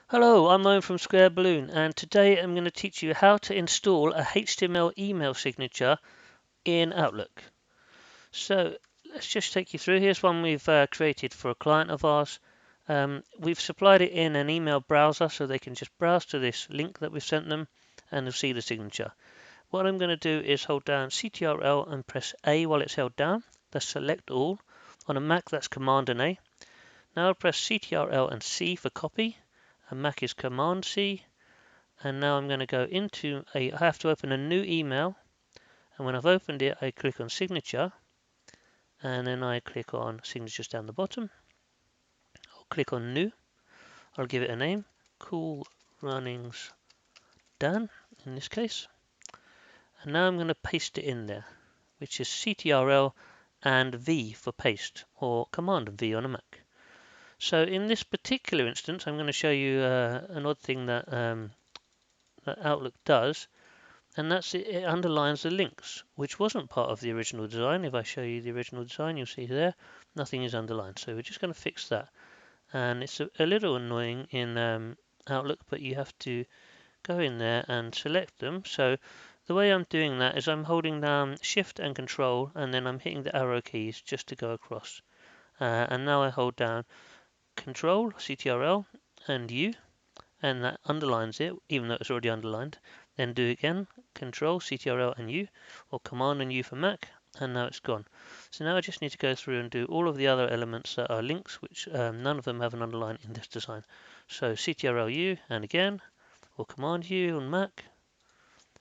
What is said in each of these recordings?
Hello, I'm Owen from Square Balloon, and today I'm going to teach you how to install a HTML email signature in Outlook. So let's just take you through. Here's one we've created for a client of ours. We've supplied it in an email browser so they can just browse to this link that we've sent them and they'll see the signature. What I'm going to do is hold down CTRL and press A while it's held down. That's select all. On a Mac, that's Command and A. Now I'll press CTRL and C for copy. And Mac is Command C. And now I'm going to go into I have to open a new email, and when I've opened it I click on signature, and then I click on signatures down the bottom. I'll click on new, I'll give it a name, Cool Runnings Dan in this case, and now I'm going to paste it in there, which is CTRL and V for paste, or Command and V on a Mac. So in this particular instance I'm going to show you an odd thing that Outlook does. And that's it underlines the links, which wasn't part of the original design. If I show you the original design, you'll see there, nothing is underlined. So we're just going to fix that. And it's a little annoying in Outlook, but you have to go in there and select them. So the way I'm doing that is I'm holding down Shift and Control, and then I'm hitting the arrow keys just to go across. And now I hold down Control, CTRL, and U, and that underlines it, even though it's already underlined. Then do again, Control, CTRL and U, or Command and U for Mac, and now it's gone. So now I just need to go through and do all of the other elements that are links, which none of them have an underline in this design. So CTRL U, and again, or Command U on Mac,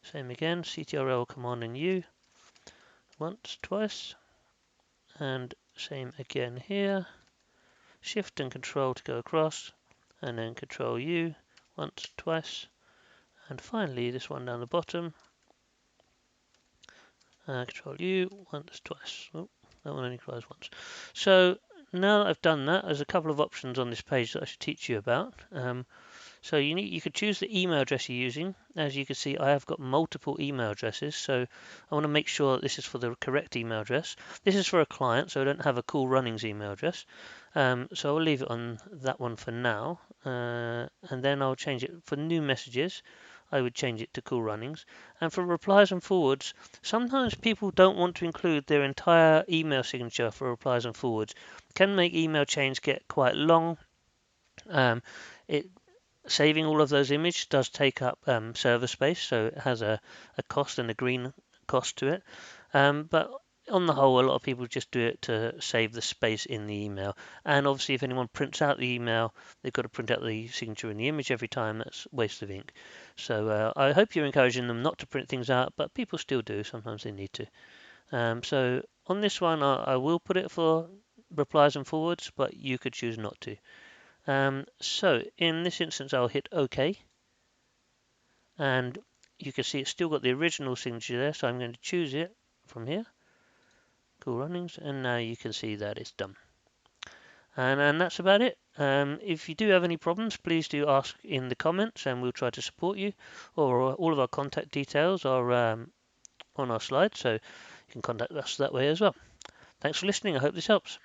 same again, CTRL, Command and U, once, twice, and same again here, Shift and Control to go across, and then Control U, once, twice, and finally this one down the bottom, Control U, once, twice. Oh, that one only tries once. So now that I've done that, there's a couple of options on this page that I should teach you about. So you could choose the email address you're using. As you can see, I have got multiple email addresses, so I want to make sure that this is for the correct email address. This is for a client, so I don't have a Cool Runnings email address. So I'll leave it on that one for now, and then I'll change it for new messages. I would change it to Cool Runnings. And for replies and forwards, sometimes people don't want to include their entire email signature for replies and forwards. It can make email chains get quite long. It Saving all of those images does take up server space, so it has a cost and a green cost to it. But on the whole, a lot of people just do it to save the space in the email. And obviously, if anyone prints out the email, they've got to print out the signature in the image every time. That's a waste of ink. So I hope you're encouraging them not to print things out, but people still do. Sometimes they need to. So on this one, I will put it for replies and forwards, but you could choose not to. So in this instance, I'll hit OK, and you can see it's still got the original signature there, so I'm going to choose it from here, Cool Runnings, and now you can see that it's done. And that's about it. If you do have any problems, please do ask in the comments, and we'll try to support you. Or all of our contact details are on our slide, so you can contact us that way as well. Thanks for listening. I hope this helps.